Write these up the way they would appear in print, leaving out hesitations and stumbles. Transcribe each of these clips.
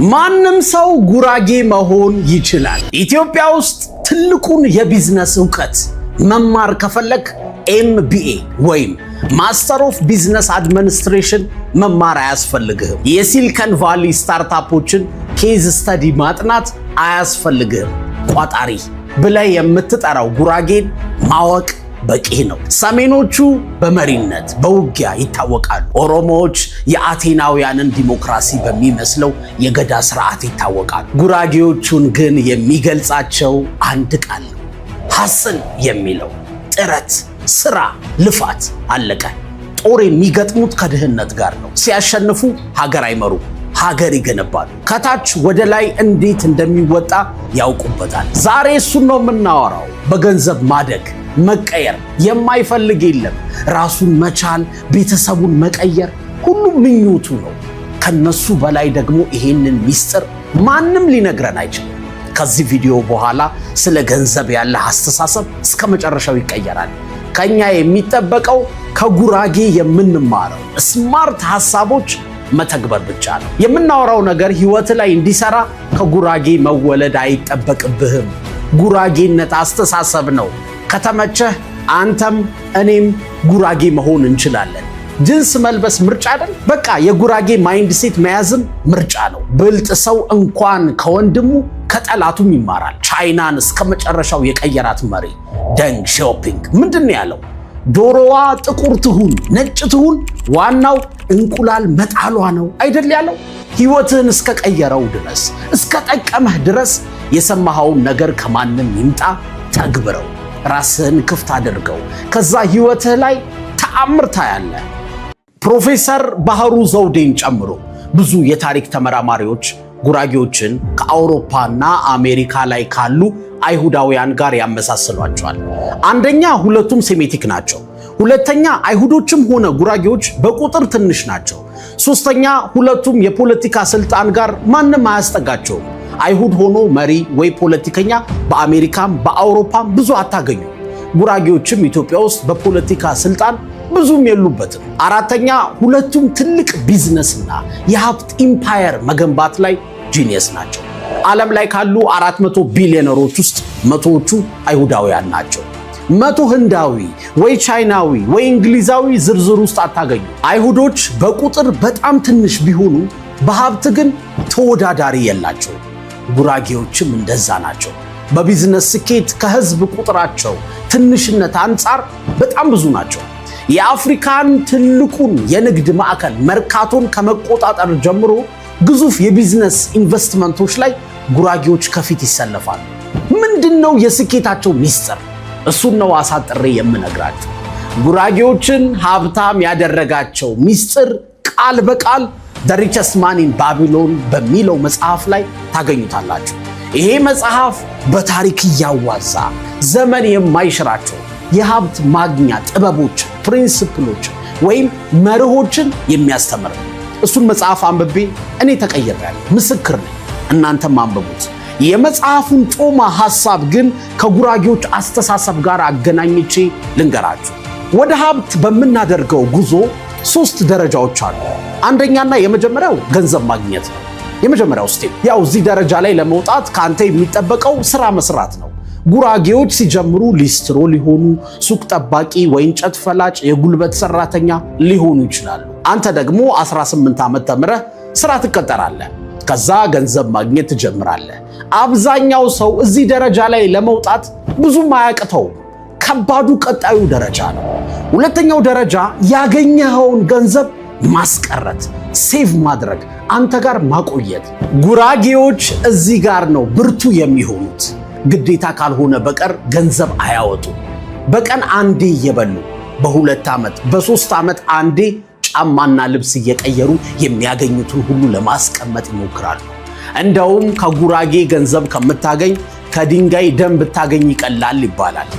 ማንም ሰው ጉራጌ መሆን ይችላል። ኢትዮጵያ ውስጥ ትልቁን የቢዝነስ ዕውቀት መማር ከፈለክ MBA ወይም ማስተር ኦፍ ቢዝነስ አድሚኒስትሬሽን መማር አያስፈልግህም። የሲሊከን ቫሊ ስታርታፖችን ኬዝ ስተዲ ማጥናት አያስፈልግህም። ቋጣሪ ብለህ የምትጠራው ጉራጌን ማወቅ በቂ ነው። ሰሜኖቹ በመሪነት በውጊያ ይታወቃሉ። ኦሮሞዎች የአቴናውያንን ዲሞክራሲ በሚመስለው የገዳ ስርዓት ይታወቃሉ። ጉራጌዎቹን ግን የሚገልጻቸው አንድ ቃል ነው፣ ሐስል የሚለው ጥረት፣ ስራ፣ ልፋት። አለቀ። ጦር የሚገጥሙት ከድህነት ጋር ነው። ሲያሸንፉ ሀገር አይመሩ፣ ሀገር ይገነባሉ። ከታች ወደ ላይ እንዴት እንደሚወጣ ያውቁበታል። ዛሬ እሱን ነው የምናወራው። በገንዘብ ማደግ መቀየር የማይፈልግ የለም። ራሱን መቻል፣ ቤተሰቡን መቀየር ሁሉም ምኞቱ ነው። ከነሱ በላይ ደግሞ ይሄንን ሚስጥር ማንም ሊነግረን አይችልም። ከዚህ ቪዲዮ በኋላ ስለ ገንዘብ ያለ አስተሳሰብ እስከ መጨረሻው ይቀየራል። ከኛ የሚጠበቀው ከጉራጌ የምንማረው ስማርት ሐሳቦች መተግበር ብቻ ነው። የምናወራው ነገር ህይወት ላይ እንዲሰራ ከጉራጌ መወለድ አይጠበቅብህም። ጉራጌነት አስተሳሰብ ነው። ከተመቸህ አንተም እኔም ጉራጌ መሆን እንችላለን። ጅንስ መልበስ ምርጫ አይደል? በቃ የጉራጌ ማይንድሴት መያዝም ምርጫ ነው። ብልጥ ሰው እንኳን ከወንድሙ ከጠላቱም ይማራል። ቻይናን እስከ መጨረሻው የቀየራት መሪ ደንግ ሺያኦፒንግ ምንድን ያለው? ዶሮዋ ጥቁር ትሁን ነጭ ትሁን ዋናው እንቁላል መጣሏ ነው አይደል ያለው? ህይወትህን እስከ ቀየረው ድረስ እስከ ጠቀመህ ድረስ የሰማኸውን ነገር ከማንም ይምጣ ተግብረው። ራስህን ክፍት አድርገው። ከዛ ህይወትህ ላይ ተአምር ታያለህ። ፕሮፌሰር ባህሩ ዘውዴን ጨምሮ ብዙ የታሪክ ተመራማሪዎች ጉራጌዎችን ከአውሮፓና አሜሪካ ላይ ካሉ አይሁዳውያን ጋር ያመሳስሏቸዋል። አንደኛ ሁለቱም ሴሜቲክ ናቸው። ሁለተኛ አይሁዶችም ሆነ ጉራጌዎች በቁጥር ትንሽ ናቸው። ሶስተኛ ሁለቱም የፖለቲካ ስልጣን ጋር ማንም አያስጠጋቸውም። አይሁድ ሆኖ መሪ ወይ ፖለቲከኛ በአሜሪካም በአውሮፓም ብዙ አታገኙ። ጉራጌዎችም ኢትዮጵያ ውስጥ በፖለቲካ ስልጣን ብዙም የሉበትም። አራተኛ ሁለቱም ትልቅ ቢዝነስና የሀብት ኢምፓየር መገንባት ላይ ጂኒየስ ናቸው። ዓለም ላይ ካሉ 400 ቢሊዮነሮች ውስጥ መቶዎቹ አይሁዳውያን ናቸው። 100 ህንዳዊ ወይ ቻይናዊ ወይ እንግሊዛዊ ዝርዝር ውስጥ አታገኙ። አይሁዶች በቁጥር በጣም ትንሽ ቢሆኑ በሀብት ግን ተወዳዳሪ የላቸው። ጉራጌዎችም እንደዛ ናቸው። በቢዝነስ ስኬት ከህዝብ ቁጥራቸው ትንሽነት አንጻር በጣም ብዙ ናቸው። የአፍሪካን ትልቁን የንግድ ማዕከል መርካቶን ከመቆጣጠር ጀምሮ ግዙፍ የቢዝነስ ኢንቨስትመንቶች ላይ ጉራጌዎች ከፊት ይሰለፋሉ። ምንድነው የስኬታቸው ሚስጥር? እሱን ነው አሳጥሬ የምነግራችሁ። ጉራጌዎችን ሀብታም ያደረጋቸው ሚስጥር ቃል በቃል The Richest Man in Babylon በሚለው መጽሐፍ ላይ ታገኙታላችሁ። ይሄ መጽሐፍ በታሪክ እያዋዛ ዘመን የማይሽራቸው የሀብት ማግኛ ጥበቦች፣ ፕሪንሲፕሎች ወይም መርሆችን የሚያስተምር ነው። እሱን መጽሐፍ አንብቤ እኔ ተቀይሬያለሁ፣ ምስክር ነኝ። እናንተም አንብቡት። የመጽሐፉን ጮማ ሐሳብ ግን ከጉራጌዎች አስተሳሰብ ጋር አገናኝቼ ልንገራችሁ። ወደ ሀብት በምናደርገው ጉዞ 3 ደረጃዎች አሉ። አንደኛና የመጀመሪያው ገንዘብ ማግኘት ነው። የመጀመሪያው ስቴፕ ያው እዚህ ደረጃ ላይ ለመውጣት ካንተ የሚጠበቀው ስራ መስራት ነው። ጉራጌዎች ሲጀምሩ ሊስትሮ ሊሆኑ፣ ሱቅ ጠባቂ ወይ እንጨት ፈላጭ፣ የጉልበት ሰራተኛ ሊሆኑ ይችላሉ። አንተ ደግሞ 18 ዓመት ተምረህ ስራ ትቀጠራለህ። ከዛ ገንዘብ ማግኘት ትጀምራለህ። አብዛኛው ሰው እዚህ ደረጃ ላይ ለመውጣት ብዙም አያቅተውም። ከባዱ ቀጣዩ ደረጃ ነው። ሁለተኛው ደረጃ ያገኘኸውን ገንዘብ ማስቀረት፣ ሴቭ ማድረግ፣ አንተ ጋር ማቆየት። ጉራጌዎች እዚህ ጋር ነው ብርቱ የሚሆኑት። ግዴታ ካልሆነ በቀር ገንዘብ አያወጡ። በቀን አንዴ እየበሉ በ2 ዓመት በ3 ዓመት አንዴ ጫማና ልብስ እየቀየሩ የሚያገኙትን ሁሉ ለማስቀመጥ ይሞክራሉ። እንደውም ከጉራጌ ገንዘብ ከምታገኝ ከድንጋይ ደም ብታገኝ ይቀላል ይባላል።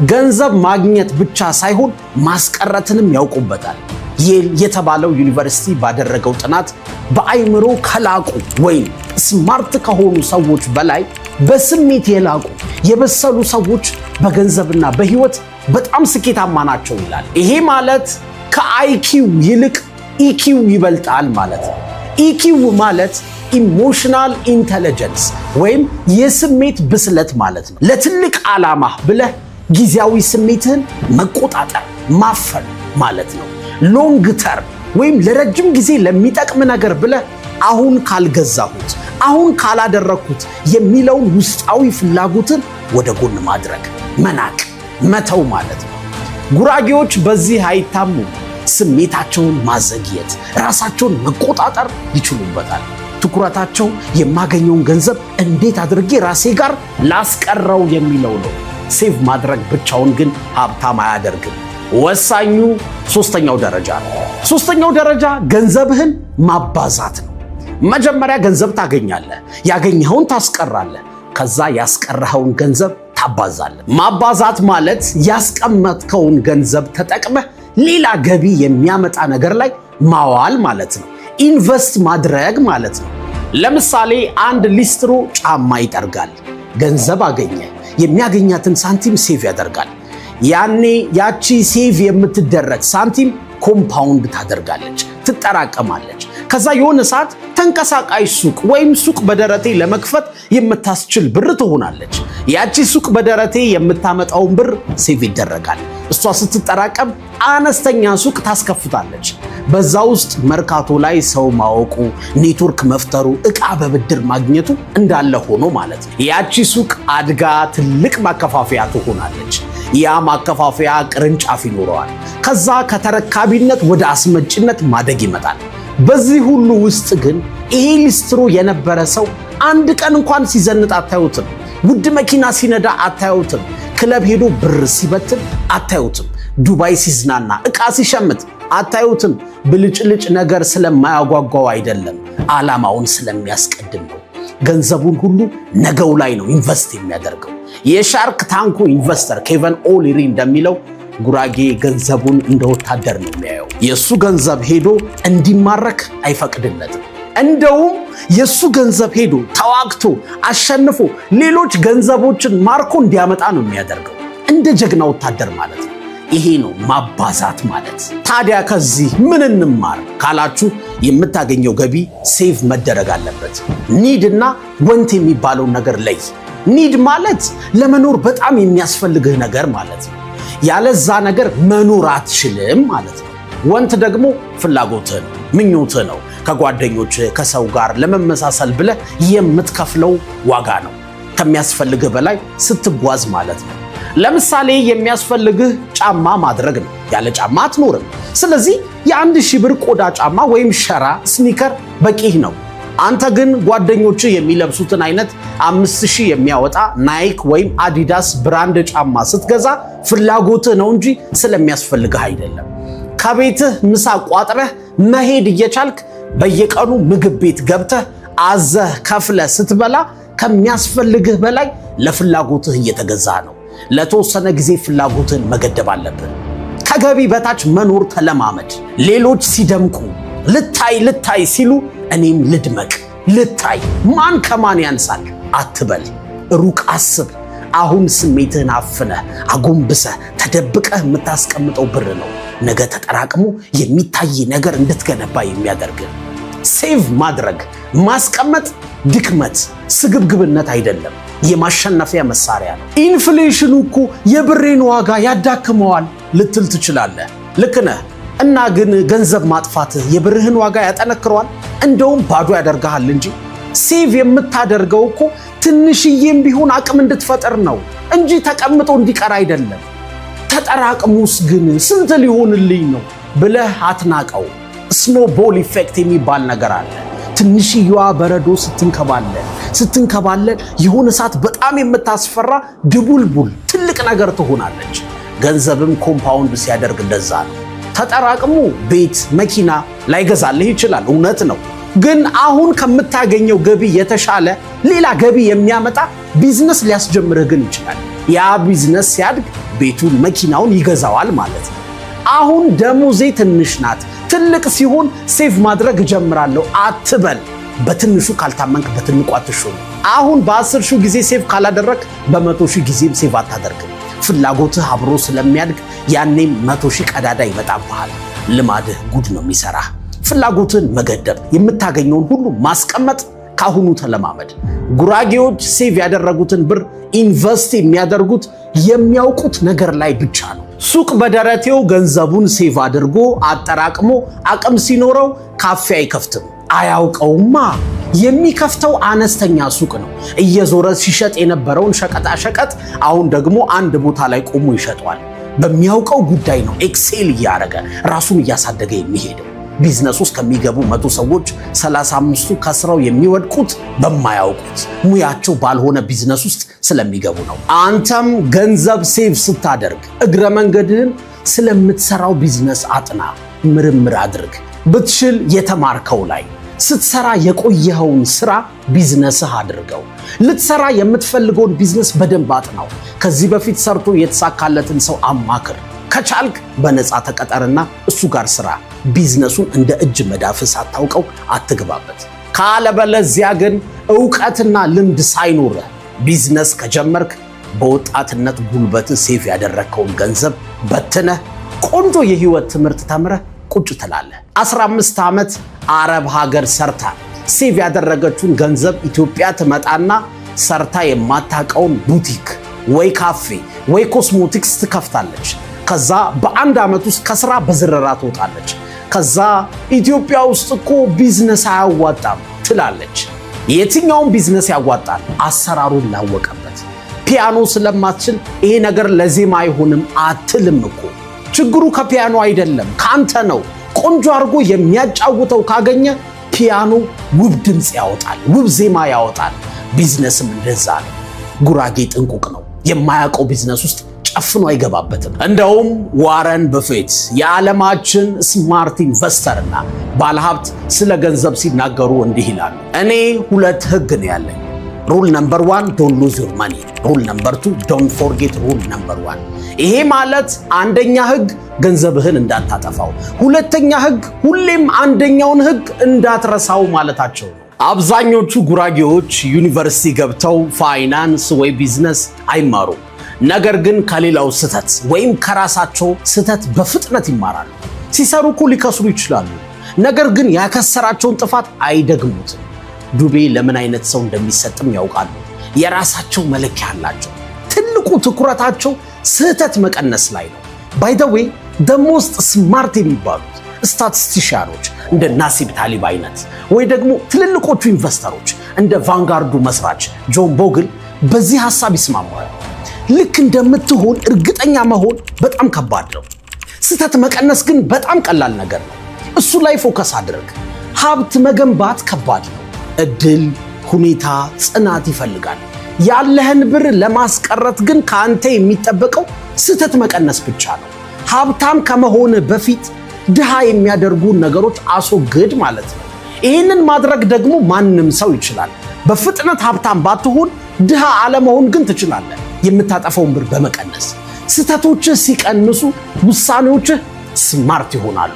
ገንዘብ ማግኘት ብቻ ሳይሆን ማስቀረትንም ያውቁበታል። ይል የተባለው ዩኒቨርሲቲ ባደረገው ጥናት በአይምሮ ከላቁ ወይም ስማርት ከሆኑ ሰዎች በላይ በስሜት የላቁ የበሰሉ ሰዎች በገንዘብና በህይወት በጣም ስኬታማ ናቸው ይላል። ይሄ ማለት ከአይኪው ይልቅ ኢኪው ይበልጣል ማለት ነው። ኢኪው ማለት ኢሞሽናል ኢንተለጀንስ ወይም የስሜት ብስለት ማለት ነው። ለትልቅ ዓላማ ብለህ ጊዜያዊ ስሜትህን መቆጣጠር ማፈን ማለት ነው። ሎንግ ተርም ወይም ለረጅም ጊዜ ለሚጠቅም ነገር ብለህ አሁን ካልገዛሁት፣ አሁን ካላደረግኩት የሚለውን ውስጣዊ ፍላጎትን ወደ ጎን ማድረግ፣ መናቅ፣ መተው ማለት ነው። ጉራጌዎች በዚህ አይታሙም። ስሜታቸውን ማዘግየት፣ ራሳቸውን መቆጣጠር ይችሉበታል። ትኩረታቸው የማገኘውን ገንዘብ እንዴት አድርጌ ራሴ ጋር ላስቀረው የሚለው ነው። ሴቭ ማድረግ ብቻውን ግን ሀብታም አያደርግም። ወሳኙ ሶስተኛው ደረጃ ነው። ሶስተኛው ደረጃ ገንዘብህን ማባዛት ነው። መጀመሪያ ገንዘብ ታገኛለህ፣ ያገኘኸውን ታስቀራለህ፣ ከዛ ያስቀረኸውን ገንዘብ ታባዛለህ። ማባዛት ማለት ያስቀመጥከውን ገንዘብ ተጠቅመህ ሌላ ገቢ የሚያመጣ ነገር ላይ ማዋል ማለት ነው። ኢንቨስት ማድረግ ማለት ነው። ለምሳሌ አንድ ሊስትሮ ጫማ ይጠርጋል፣ ገንዘብ አገኘ፣ የሚያገኛትን ሳንቲም ሴቭ ያደርጋል። ያኔ ያቺ ሴቭ የምትደረግ ሳንቲም ኮምፓውንድ ታደርጋለች፣ ትጠራቀማለች። ከዛ የሆነ ሰዓት ተንቀሳቃሽ ሱቅ ወይም ሱቅ በደረቴ ለመክፈት የምታስችል ብር ትሆናለች። ያቺ ሱቅ በደረቴ የምታመጣውን ብር ሴቭ ይደረጋል። እሷ ስትጠራቀም አነስተኛ ሱቅ ታስከፍታለች። በዛ ውስጥ መርካቶ ላይ ሰው ማወቁ፣ ኔትወርክ መፍጠሩ፣ ዕቃ በብድር ማግኘቱ እንዳለ ሆኖ ማለት ነው። ያቺ ሱቅ አድጋ ትልቅ ማከፋፈያ ትሆናለች። ያ ማከፋፈያ ቅርንጫፍ ይኖረዋል። ከዛ ከተረካቢነት ወደ አስመጭነት ማደግ ይመጣል። በዚህ ሁሉ ውስጥ ግን ይሄ ሊስትሮ የነበረ ሰው አንድ ቀን እንኳን ሲዘንጥ አታዩትም። ውድ መኪና ሲነዳ አታዩትም። ክለብ ሄዶ ብር ሲበትን አታዩትም። ዱባይ ሲዝናና ዕቃ ሲሸምት አታዩትም። ብልጭልጭ ነገር ስለማያጓጓው አይደለም፣ ዓላማውን ስለሚያስቀድም ነው። ገንዘቡን ሁሉ ነገው ላይ ነው ኢንቨስት የሚያደርገው። የሻርክ ታንኩ ኢንቨስተር ኬቨን ኦሊሪ እንደሚለው ጉራጌ ገንዘቡን እንደ ወታደር ነው የሚያየው። የሱ ገንዘብ ሄዶ እንዲማረክ አይፈቅድለትም። እንደውም የሱ ገንዘብ ሄዶ ተዋግቶ አሸንፎ ሌሎች ገንዘቦችን ማርኮ እንዲያመጣ ነው የሚያደርገው። እንደ ጀግና ወታደር ማለት ነው። ይሄ ነው ማባዛት ማለት። ታዲያ ከዚህ ምን እንማር ካላችሁ የምታገኘው ገቢ ሴቭ መደረግ አለበት። ኒድ እና ወንት የሚባለውን ነገር ለይ። ኒድ ማለት ለመኖር በጣም የሚያስፈልግህ ነገር ማለት ነው። ያለዛ ነገር መኖር አትችልም ማለት ነው። ወንት ደግሞ ፍላጎትህ ነው፣ ምኞትህ ነው። ከጓደኞችህ ከሰው ጋር ለመመሳሰል ብለህ የምትከፍለው ዋጋ ነው። ከሚያስፈልግህ በላይ ስትጓዝ ማለት ነው። ለምሳሌ የሚያስፈልግህ ጫማ ማድረግ ነው። ያለ ጫማ አትኖርም። ስለዚህ የ1000 ብር ቆዳ ጫማ ወይም ሸራ ስኒከር በቂህ ነው። አንተ ግን ጓደኞችህ የሚለብሱትን አይነት 5000 የሚያወጣ ናይክ ወይም አዲዳስ ብራንድ ጫማ ስትገዛ ፍላጎትህ ነው እንጂ ስለሚያስፈልግህ አይደለም። ከቤትህ ምሳ ቋጥረህ መሄድ እየቻልክ በየቀኑ ምግብ ቤት ገብተህ አዘህ ከፍለህ ስትበላ ከሚያስፈልግህ በላይ ለፍላጎትህ እየተገዛ ነው። ለተወሰነ ጊዜ ፍላጎትህን መገደብ አለብን። ከገቢ በታች መኖር ተለማመድ። ሌሎች ሲደምቁ ልታይ ሲሉ እኔም ልድመቅ፣ ልታይ፣ ማን ከማን ያንሳል አትበል። ሩቅ አስብ። አሁን ስሜትህን አፍነህ አጎንብሰህ ተደብቀህ የምታስቀምጠው ብር ነው ነገ ተጠራቅሞ የሚታይ ነገር እንድትገነባ የሚያደርግ። ሴቭ ማድረግ ማስቀመጥ ድክመት፣ ስግብግብነት አይደለም፣ የማሸነፊያ መሳሪያ ነው። ኢንፍሌሽኑ እኮ የብሬን ዋጋ ያዳክመዋል ልትል ትችላለህ። ልክ ነህ። እና ግን ገንዘብ ማጥፋትህ የብርህን ዋጋ ያጠነክረዋል? እንደውም ባዶ ያደርግሃል እንጂ። ሴቭ የምታደርገው እኮ ትንሽዬም ቢሆን አቅም እንድትፈጥር ነው እንጂ ተቀምጦ እንዲቀር አይደለም። ተጠራቅሙስ ግን ስንት ሊሆንልኝ ነው ብለህ አትናቀው። ስኖቦል ኢፌክት የሚባል ነገር አለ። ትንሽዬዋ በረዶ ስትንከባለል የሆነ ሰዓት በጣም የምታስፈራ ድቡልቡል ትልቅ ነገር ትሆናለች። ገንዘብም ኮምፓውንድ ሲያደርግ እንደዛ ነው። ተጠራቅሙ ቤት መኪና ላይገዛልህ ይችላል፣ እውነት ነው። ግን አሁን ከምታገኘው ገቢ የተሻለ ሌላ ገቢ የሚያመጣ ቢዝነስ ሊያስጀምርህ ግን ይችላል። ያ ቢዝነስ ሲያድግ ቤቱን መኪናውን ይገዛዋል ማለት ነው። አሁን ደሞዜ ትንሽ ናት፣ ትልቅ ሲሆን ሴቭ ማድረግ እጀምራለሁ አትበል። በትንሹ ካልታመንክ በትልቁ አትሾም። አሁን በ10 ሺህ ጊዜ ሴቭ ካላደረግ በ100 ሺህ ጊዜም ሴቭ አታደርግም። ፍላጎትህ አብሮ ስለሚያድግ ያኔም 100 ሺህ ቀዳዳ ይመጣብሃል። ልማድህ ጉድ ነው የሚሰራህ። ፍላጎትን መገደብ፣ የምታገኘውን ሁሉ ማስቀመጥ ካሁኑ ተለማመድ። ጉራጌዎች ሴቭ ያደረጉትን ብር ኢንቨስት የሚያደርጉት የሚያውቁት ነገር ላይ ብቻ ነው። ሱቅ በደረቴው ገንዘቡን ሴቭ አድርጎ አጠራቅሞ አቅም ሲኖረው ካፌ አይከፍትም። አያውቀውማ። የሚከፍተው አነስተኛ ሱቅ ነው። እየዞረ ሲሸጥ የነበረውን ሸቀጣሸቀጥ አሁን ደግሞ አንድ ቦታ ላይ ቆሞ ይሸጠዋል። በሚያውቀው ጉዳይ ነው ኤክሴል እያደረገ ራሱን እያሳደገ የሚሄደው። ቢዝነስ ውስጥ ከሚገቡ 100 ሰዎች 35ቱ ከስራው የሚወድቁት በማያውቁት ሙያቸው ባልሆነ ቢዝነስ ውስጥ ስለሚገቡ ነው። አንተም ገንዘብ ሴቭ ስታደርግ እግረ መንገድህን ስለምትሰራው ቢዝነስ አጥና፣ ምርምር አድርግ። ብትችል የተማርከው ላይ ስትሰራ የቆየኸውን ስራ ቢዝነስህ አድርገው። ልትሰራ የምትፈልገውን ቢዝነስ በደንብ አጥናው። ከዚህ በፊት ሰርቶ የተሳካለትን ሰው አማክር። ከቻልክ በነፃ ተቀጠርና እሱ ጋር ስራ። ቢዝነሱን እንደ እጅ መዳፍ ሳታውቀው አትግባበት። ካለበለዚያ ግን ዕውቀትና ልምድ ሳይኖርህ ቢዝነስ ከጀመርክ በወጣትነት ጉልበት ሴቭ ያደረግከውን ገንዘብ በትነህ ቆንጆ የህይወት ትምህርት ተምረህ ቁጭ ትላለህ። 15 ዓመት አረብ ሀገር ሰርታ ሴቭ ያደረገችውን ገንዘብ ኢትዮጵያ ትመጣና ሰርታ የማታውቀውን ቡቲክ ወይ ካፌ ወይ ኮስሞቲክስ ትከፍታለች። ከዛ በአንድ ዓመት ውስጥ ከስራ በዝረራ ትወጣለች። ከዛ ኢትዮጵያ ውስጥ እኮ ቢዝነስ አያዋጣም ትላለች። የትኛውን ቢዝነስ ያዋጣል? አሰራሩን ላወቀበት። ፒያኖ ስለማትችል ይሄ ነገር ለዜማ አይሆንም አትልም እኮ። ችግሩ ከፒያኖ አይደለም ካንተ ነው። ቆንጆ አድርጎ የሚያጫውተው ካገኘ ፒያኖ ውብ ድምፅ ያወጣል፣ ውብ ዜማ ያወጣል። ቢዝነስም እንደዛ ነው። ጉራጌ ጥንቁቅ ነው። የማያውቀው ቢዝነስ ውስጥ ጨፍኖ አይገባበትም። እንደውም ዋረን በፌት የዓለማችን ስማርት ኢንቨስተርና ባለሀብት ስለ ገንዘብ ሲናገሩ እንዲህ ይላሉ። እኔ 2 ህግ ነው ያለኝ። ሩል ነምበር 1 ዶንት ሉዝ ዩር ማኒ፣ ሩል ነምበር 2 ዶንት ፎርጌት ሩል ነምበር 1። ይሄ ማለት አንደኛ ህግ ገንዘብህን እንዳታጠፋው፣ ሁለተኛ ህግ ሁሌም አንደኛውን ህግ እንዳትረሳው ማለታቸው ነው። አብዛኞቹ ጉራጌዎች ዩኒቨርሲቲ ገብተው ፋይናንስ ወይ ቢዝነስ አይማሩም። ነገር ግን ከሌላው ስህተት ወይም ከራሳቸው ስህተት በፍጥነት ይማራሉ። ሲሰሩ እኮ ሊከስሩ ይችላሉ። ነገር ግን ያከሰራቸውን ጥፋት አይደግሙትም። ዱቤ ለምን አይነት ሰው እንደሚሰጥም ያውቃሉ። የራሳቸው መለኪያ አላቸው። ትልቁ ትኩረታቸው ስህተት መቀነስ ላይ ነው። ባይ ዘ ዌይ ሞስት ስማርት የሚባሉት ስታቲስቲሻኖች እንደ ናሲብ ታሊብ አይነት ወይ ደግሞ ትልልቆቹ ኢንቨስተሮች እንደ ቫንጋርዱ መስራች ጆን ቦግል በዚህ ሐሳብ ይስማማሉ። ልክ እንደምትሆን እርግጠኛ መሆን በጣም ከባድ ነው። ስህተት መቀነስ ግን በጣም ቀላል ነገር ነው። እሱ ላይ ፎከስ አድርግ። ሀብት መገንባት ከባድ ነው። እድል፣ ሁኔታ፣ ጽናት ይፈልጋል። ያለህን ብር ለማስቀረት ግን ከአንተ የሚጠበቀው ስህተት መቀነስ ብቻ ነው። ሀብታም ከመሆን በፊት ድሃ የሚያደርጉ ነገሮች አስወግድ ማለት ነው። ይህንን ማድረግ ደግሞ ማንም ሰው ይችላል። በፍጥነት ሀብታም ባትሆን ድሃ አለመሆን ግን ትችላለህ። የምታጠፋውን ብር በመቀነስ ስህተቶችህ ሲቀንሱ ውሳኔዎችህ ስማርት ይሆናሉ።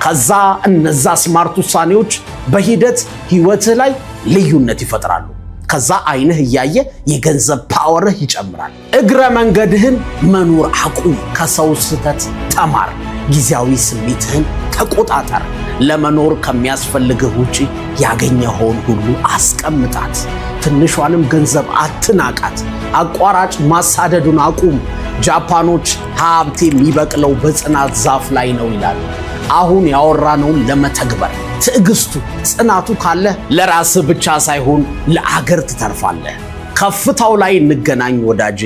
ከዛ እነዛ ስማርት ውሳኔዎች በሂደት ህይወትህ ላይ ልዩነት ይፈጥራሉ። ከዛ አይንህ እያየ የገንዘብ ፓወርህ ይጨምራል። እግረ መንገድህን መኖር አቁም። ከሰው ስህተት ተማር። ጊዜያዊ ስሜትህን ተቆጣጠር። ለመኖር ከሚያስፈልግህ ውጪ ያገኘኸውን ሁሉ አስቀምጣት። ትንሿንም ገንዘብ አትናቃት። አቋራጭ ማሳደዱን አቁም። ጃፓኖች ሀብት የሚበቅለው በጽናት ዛፍ ላይ ነው ይላሉ። አሁን ያወራነውን ለመተግበር ትዕግስቱ፣ ጽናቱ ካለህ ለራስህ ብቻ ሳይሆን ለአገር ትተርፋለህ። ከፍታው ላይ እንገናኝ ወዳጄ።